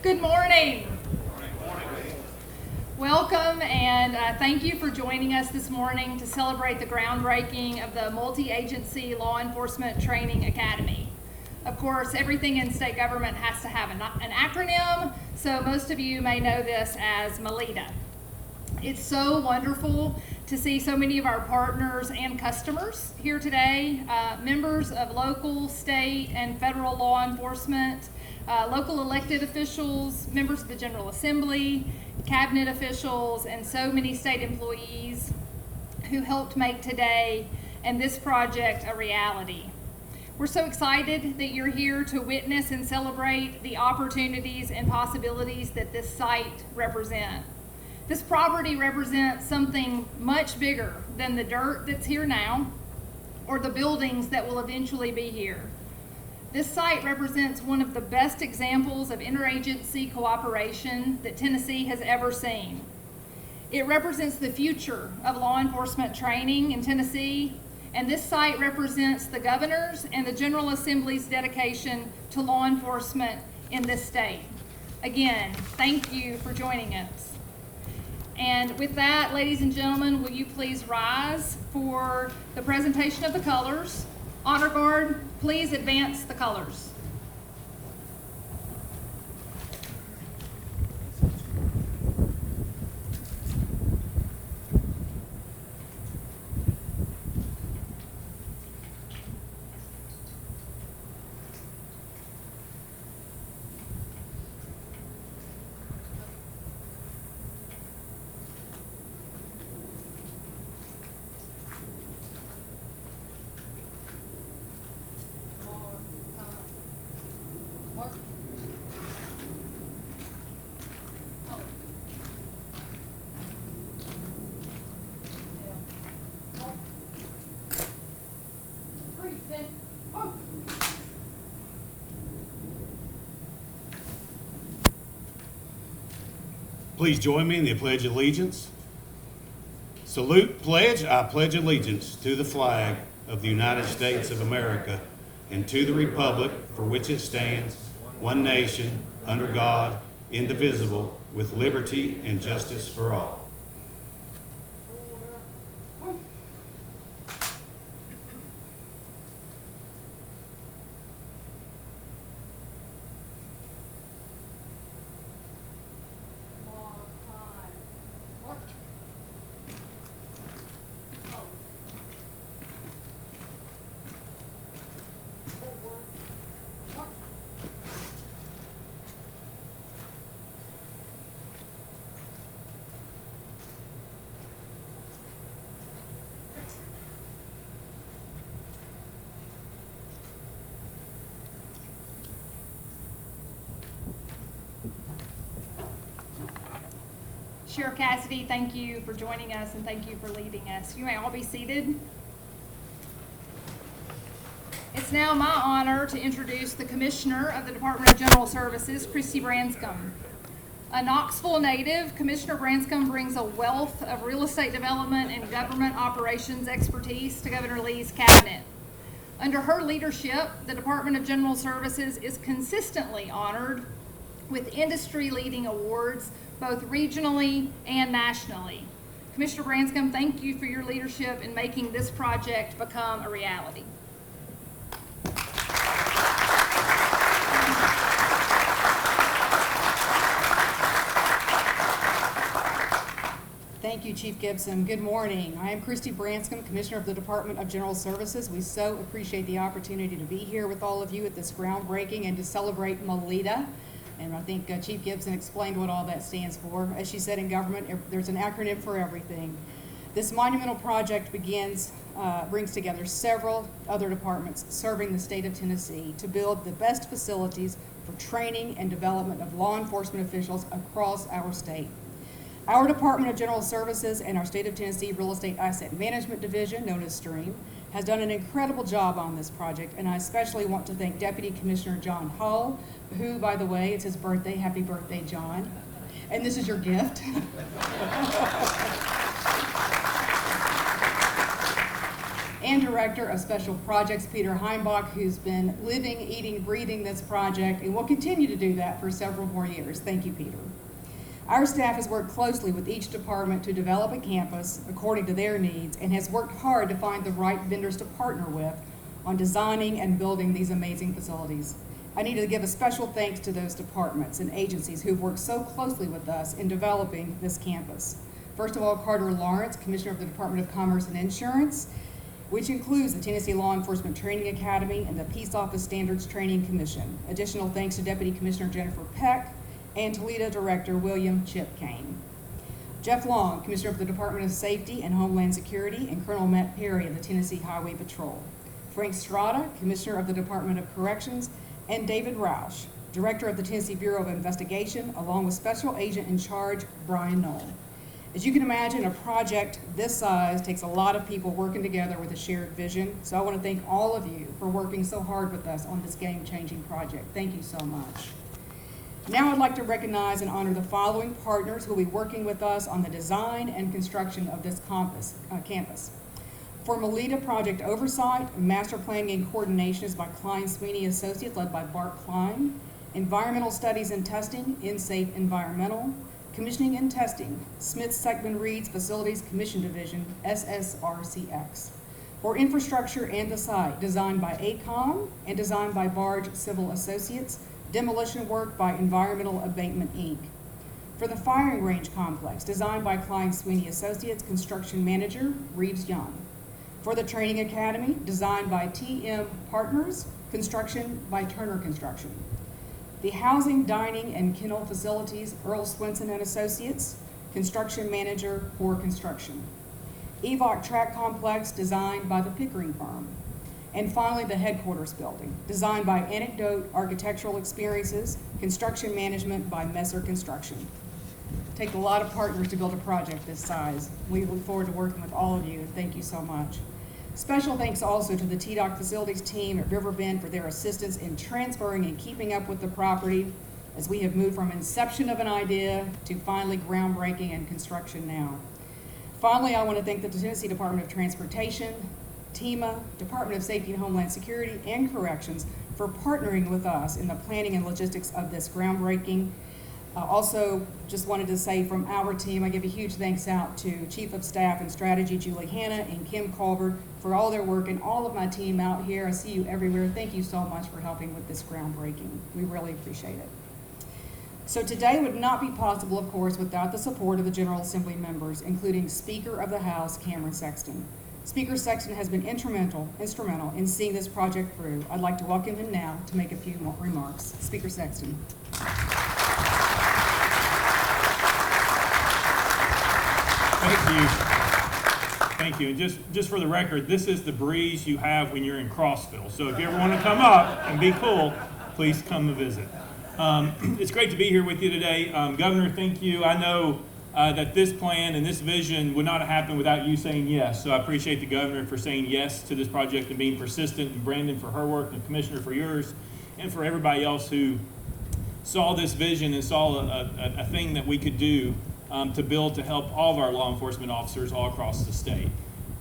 Good morning. Welcome and thank you for joining us this morning to celebrate the groundbreaking of the Multi-Agency Law Enforcement Training Academy. Of course, everything in state government has to have an acronym, so most of you may know this as MLETA. It's so wonderful to see so many of our partners and customers here today, members of local, state, and federal law enforcement, local elected officials, members of the General Assembly, cabinet officials, and so many state employees who helped make today and this project a reality. We're so excited that you're here to witness and celebrate the opportunities and possibilities that this site represents. This property represents something much bigger than the dirt that's here now or the buildings that will eventually be here. This site represents one of the best examples of interagency cooperation that Tennessee has ever seen. It represents the future of law enforcement training in Tennessee, and this site represents the governor's and the General Assembly's dedication to law enforcement in this state. Again, thank you for joining us. And with that, ladies and gentlemen, will you please rise for the presentation of the colors? Honor Guard, please advance the colors. Please join me in the Pledge of Allegiance. Salute, pledge, I pledge allegiance to the flag of the United States of America and to the republic for which it stands, one nation, under God, indivisible, with liberty and justice for all. Sheriff Cassidy, thank you for joining us and thank you for leading us. You may all be seated. It's now my honor to introduce the Commissioner of the Department of General Services, Christy Branscombe. A Knoxville native, Commissioner Branscombe brings a wealth of real estate development and government operations expertise to Governor Lee's cabinet. Under her leadership, the Department of General Services is consistently honored with industry-leading awards both regionally and nationally. Commissioner Branscombe, thank you for your leadership in making this project become a reality. Thank you, Chief Gibson. Good morning. I am Christy Branscombe, Commissioner of the Department of General Services. We so appreciate the opportunity to be here with all of you at this groundbreaking and to celebrate MLETA. And I think Chief Gibson explained what all that stands for. As she said, in government, there's an acronym for everything. This monumental project brings together several other departments serving the state of Tennessee to build the best facilities for training and development of law enforcement officials across our state. Our Department of General Services and our State of Tennessee Real Estate Asset Management Division, known as STREAM, has done an incredible job on this project, and I especially want to thank Deputy Commissioner John Hull, who, by the way, it's his birthday. Happy birthday, John. And this is your gift. and Director of Special Projects, Peter Heimbach, who's been living, eating, breathing this project and will continue to do that for several more years. Thank you, Peter. Our staff has worked closely with each department to develop a campus according to their needs and has worked hard to find the right vendors to partner with on designing and building these amazing facilities. I need to give a special thanks to those departments and agencies who've worked so closely with us in developing this campus. First of all, Carter Lawrence, Commissioner of the Department of Commerce and Insurance, which includes the Tennessee Law Enforcement Training Academy and the Peace Office Standards Training Commission. Additional thanks to Deputy Commissioner Jennifer Peck and Toledo Director William Chip Kane. Jeff Long, Commissioner of the Department of Safety and Homeland Security, and Colonel Matt Perry of the Tennessee Highway Patrol. Frank Strada, Commissioner of the Department of Corrections, and David Roush, Director of the Tennessee Bureau of Investigation, along with Special Agent in Charge, Brian Knoll. As you can imagine, a project this size takes a lot of people working together with a shared vision, so I want to thank all of you for working so hard with us on this game-changing project. Thank you so much. Now I'd like to recognize and honor the following partners who will be working with us on the design and construction of this campus. For MLETA project oversight, master planning and coordination is by Klein Sweeney Associates, led by Bart Klein. Environmental studies and testing, InSafe Environmental. Commissioning and testing, Smith Seckman Reed's Facilities Commission Division, SSRCX. For infrastructure and the site, designed by ACOM and designed by Barge Civil Associates. Demolition work by Environmental Abatement, Inc. For the firing range complex, designed by Klein Sweeney Associates, construction manager, Reeves Young. For the training academy, designed by TM Partners, construction by Turner Construction. The housing, dining, and kennel facilities, Earl Swenson and Associates, construction manager for construction. EVOC track complex, designed by the Pickering firm. And finally, the headquarters building, designed by Anecdote Architectural Experiences, construction management by Messer Construction. Take a lot of partners to build a project this size. We look forward to working with all of you, and thank you so much. Special thanks also to the TDOC facilities team at Riverbend for their assistance in transferring and keeping up with the property as we have moved from inception of an idea to finally groundbreaking and construction now. Finally, I want to thank the Tennessee Department of Transportation, TEMA, Department of Safety and Homeland Security, and Corrections for partnering with us in the planning and logistics of this groundbreaking. Also, just wanted to say from our team, I give a huge thanks out to Chief of Staff and Strategy, Julie Hanna, and Kim Culver for all their work, and all of my team out here. I see you everywhere. Thank you so much for helping with this groundbreaking. We really appreciate it. So today would not be possible, of course, without the support of the General Assembly members, including Speaker of the House, Cameron Sexton. Speaker Sexton has been instrumental in seeing this project through. I'd like to welcome him now to make a few more remarks. Speaker Sexton. Thank you. And just for the record, this is the breeze you have when you're in Crossville. So if you ever want to come up and be cool, please come and visit. It's great to be here with you today. Governor, thank you. I know that this plan and this vision would not have happened without you saying yes. So I appreciate the governor for saying yes to this project and being persistent, and Brandon for her work, and Commissioner for yours, and for everybody else who saw this vision and saw a thing that we could do to build to help all of our law enforcement officers all across the state.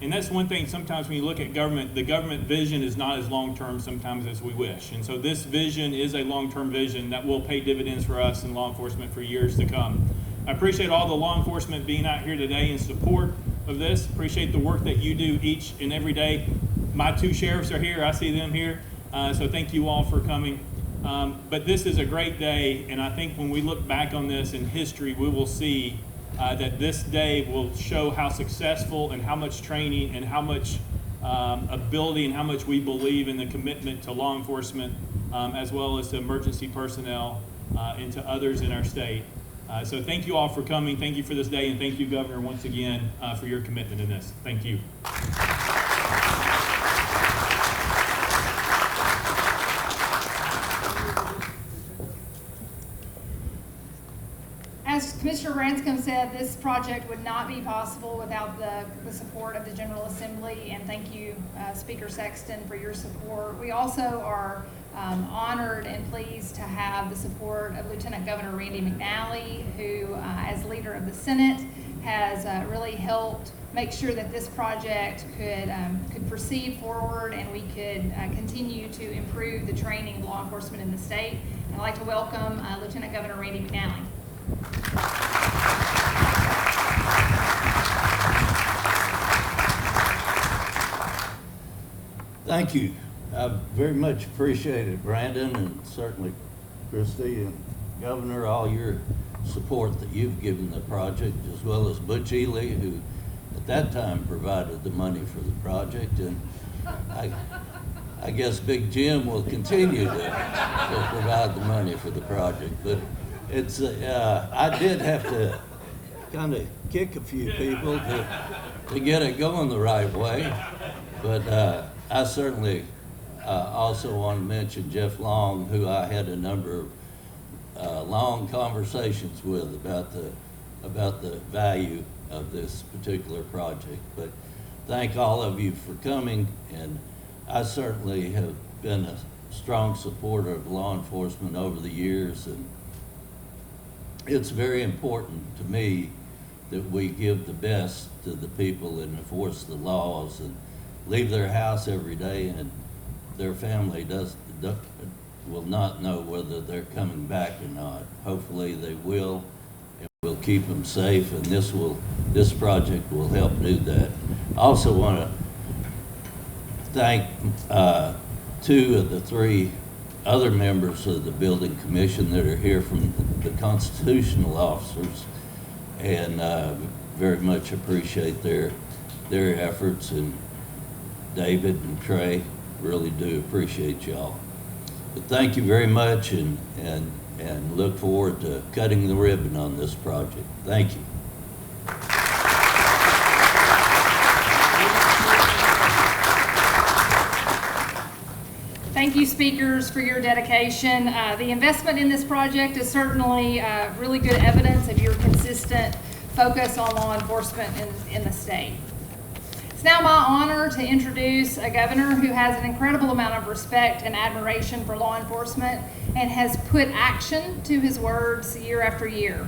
And that's one thing, sometimes when you look at government, the government vision is not as long-term sometimes as we wish. And so this vision is a long-term vision that will pay dividends for us in law enforcement for years to come. I appreciate all the law enforcement being out here today in support of this. Appreciate the work that you do each and every day. My two sheriffs are here, I see them here. So thank you all for coming. But this is a great day, and I think when we look back on this in history, we will see that this day will show how successful and how much training and how much ability and how much we believe in the commitment to law enforcement as well as to emergency personnel and to others in our state. So thank you all for coming. Thank you for this day, and thank you, Governor, once again for your commitment in this. Thank you. As Commissioner Branscombe said, this project would not be possible without the support of the General Assembly, and thank you, Speaker Sexton, for your support. We also are honored and pleased to have the support of Lieutenant Governor Randy McNally, who, as leader of the Senate, has really helped make sure that this project could proceed forward and we could continue to improve the training of law enforcement in the state. And I'd like to welcome Lieutenant Governor Randy McNally. Thank you. I very much appreciate it, Brandon, and certainly Christie and Governor, all your support that you've given the project, as well as Butch Ely, who at that time provided the money for the project. And I guess Big Jim will continue to provide the money for the project. But it's I did have to kind of kick a few people to get it going the right way. But I certainly also want to mention Jeff Long, who I had a number of long conversations with about the value of this particular project. But thank all of you for coming, and I certainly have been a strong supporter of law enforcement over the years, and it's very important to me that we give the best to the people and enforce the laws and leave their house every day and their family will not know whether they're coming back or not. Hopefully they will, and we'll keep them safe, and this project will help do that. I also want to thank two of the three other members of the building commission that are here from the constitutional officers, and very much appreciate their efforts, and David and Trey, really do appreciate y'all. But thank you very much, and look forward to cutting the ribbon on this project. Thank you. Thank you, speakers, for your dedication. The investment in this project is certainly really good evidence of your consistent focus on law enforcement in the state. It's now my honor to introduce a governor who has an incredible amount of respect and admiration for law enforcement and has put action to his words year after year.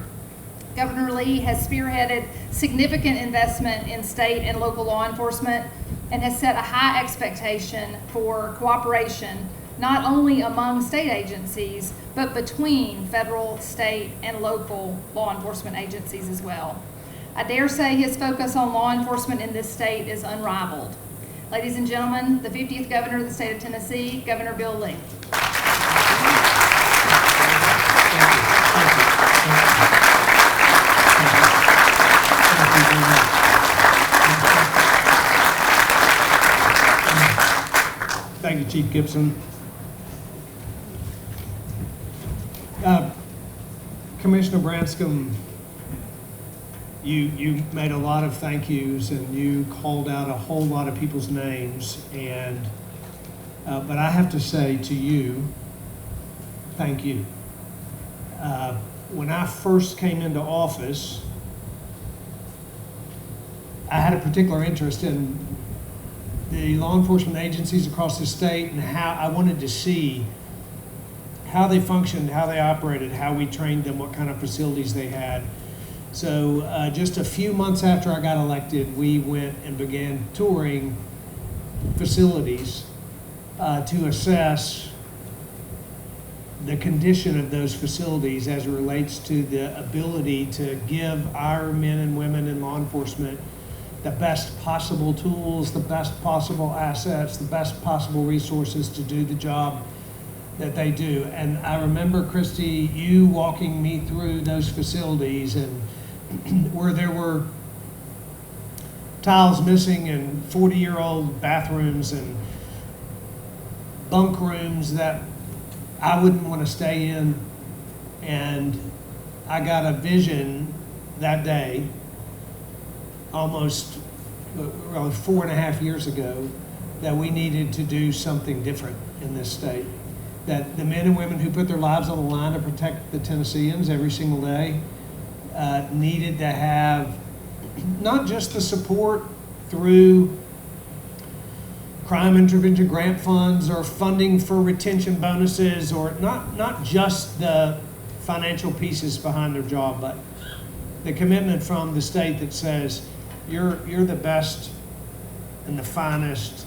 Governor Lee has spearheaded significant investment in state and local law enforcement and has set a high expectation for cooperation, not only among state agencies, but between federal, state, and local law enforcement agencies as well. I dare say his focus on law enforcement in this state is unrivaled. Ladies and gentlemen, the 50th Governor of the state of Tennessee, Governor Bill Lee. Thank you, Chief Gibson. Commissioner Branscombe, you made a lot of thank yous and you called out a whole lot of people's names, and but I have to say to you, thank you. When I first came into office, I had a particular interest in the law enforcement agencies across the state and how I wanted to see how they functioned, how they operated, how we trained them, what kind of facilities they had. So just a few months after I got elected, we went and began touring facilities to assess the condition of those facilities as it relates to the ability to give our men and women in law enforcement the best possible tools, the best possible assets, the best possible resources to do the job that they do. And I remember, Christy, you walking me through those facilities and where there were tiles missing and 40-year-old bathrooms and bunk rooms that I wouldn't want to stay in. And I got a vision that day, almost really 4.5 years ago, that we needed to do something different in this state. That the men and women who put their lives on the line to protect the Tennesseans every single day needed to have not just the support through crime intervention grant funds or funding for retention bonuses, or not just the financial pieces behind their job, but the commitment from the state that says, you're the best and the finest,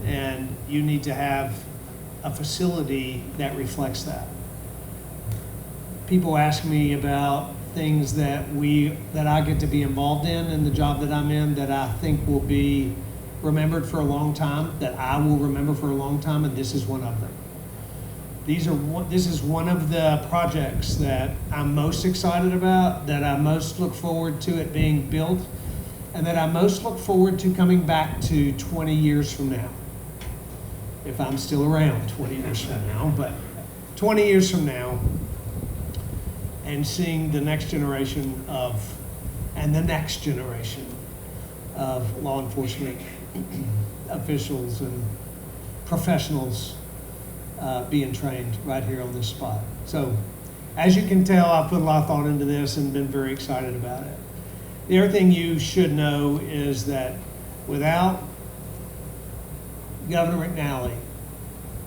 and you need to have a facility that reflects that. People ask me about things that I get to be involved in the job that I'm in, that I think will be remembered for a long time, that I will remember for a long time, and this is one of them. This is one of the projects that I'm most excited about, that I most look forward to it being built, and that I most look forward to coming back to 20 years from now. If I'm still around 20 years from now, but 20 years from now, and seeing the next generation and the next generation of law enforcement officials and professionals being trained right here on this spot. So, as you can tell, I've put a lot of thought into this and been very excited about it. The other thing you should know is that without Governor McNally,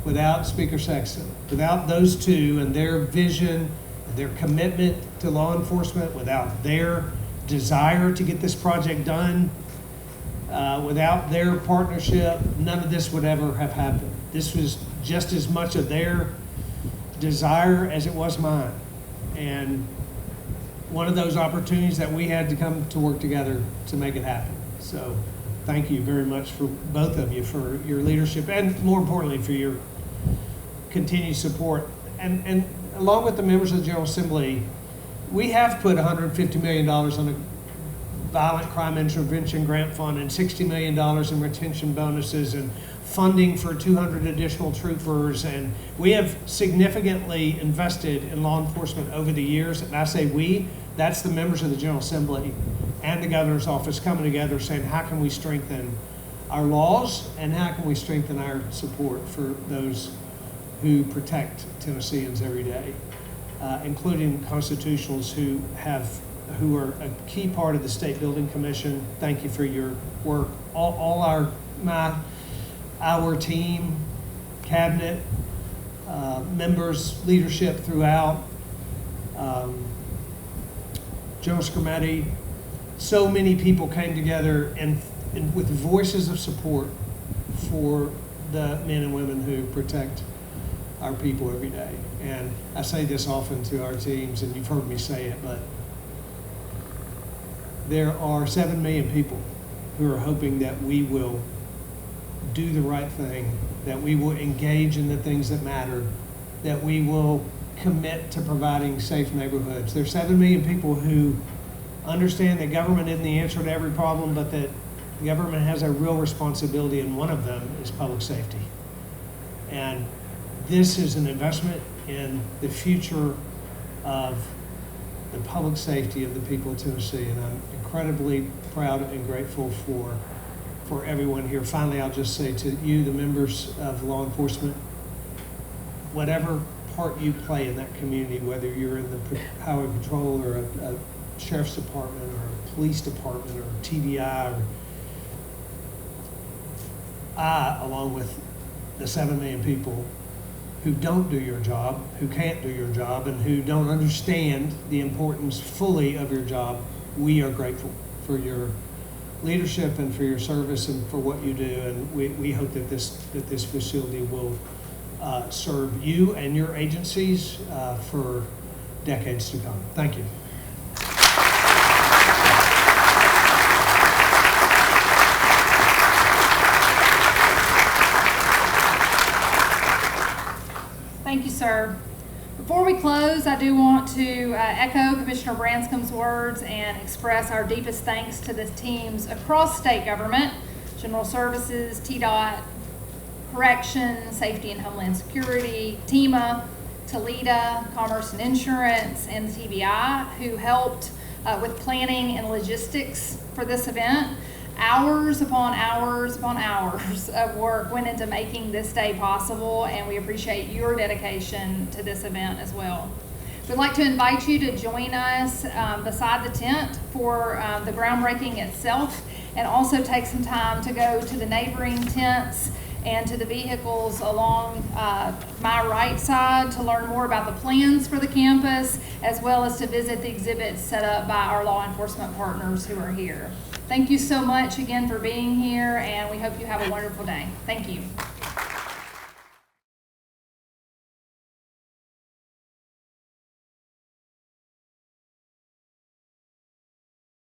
without Speaker Sexton, without those two and their vision, their commitment to law enforcement, without their desire to get this project done, without their partnership, none of this would ever have happened. This was just as much of their desire as it was mine. And one of those opportunities that we had to come to work together to make it happen. So thank you very much for both of you for your leadership, and more importantly for your continued support. And along with the members of the General Assembly, we have put $150 million on a violent crime intervention grant fund and $60 million in retention bonuses and funding for 200 additional troopers. And we have significantly invested in law enforcement over the years. And I say we, that's the members of the General Assembly and the Governor's office coming together saying, how can we strengthen our laws and how can we strengthen our support for those who protect Tennesseans every day, including constitutionals who are a key part of the State Building Commission. Thank you for your work. All our team, cabinet, members, leadership throughout, General Scarametti, so many people came together and with voices of support for the men and women who protect our people every day. And I say this often to our teams, and you've heard me say it, but there are 7 million people who are hoping that we will do the right thing, that we will engage in the things that matter, that we will commit to providing safe neighborhoods. There are 7 million people who understand that government isn't the answer to every problem, but that government has a real responsibility, and one of them is public safety. And this is an investment in the future of the public safety of the people of Tennessee, and I'm incredibly proud and grateful for everyone here. Finally, I'll just say to you, the members of law enforcement, whatever part you play in that community, whether you're in the highway patrol or a sheriff's department or a police department or TBI, or I, along with the 7 million people who don't do your job, who can't do your job, and who don't understand the importance fully of your job, we are grateful for your leadership and for your service and for what you do. And we hope that this facility will serve you and your agencies for decades to come. Thank you. Thank you, sir. Before we close, I do want to echo Commissioner Branscom's words and express our deepest thanks to the teams across state government, General Services, TDOT, Corrections, Safety and Homeland Security, TEMA, Toledo, Commerce and Insurance, and the TBI, who helped with planning and logistics for this event. Hours upon hours upon hours of work went into making this day possible, and we appreciate your dedication to this event as well. We'd like to invite you to join us beside the tent for the groundbreaking itself, and also take some time to go to the neighboring tents and to the vehicles along my right side to learn more about the plans for the campus, as well as to visit the exhibits set up by our law enforcement partners who are here. Thank you so much again for being here, and we hope you have a wonderful day. Thank you.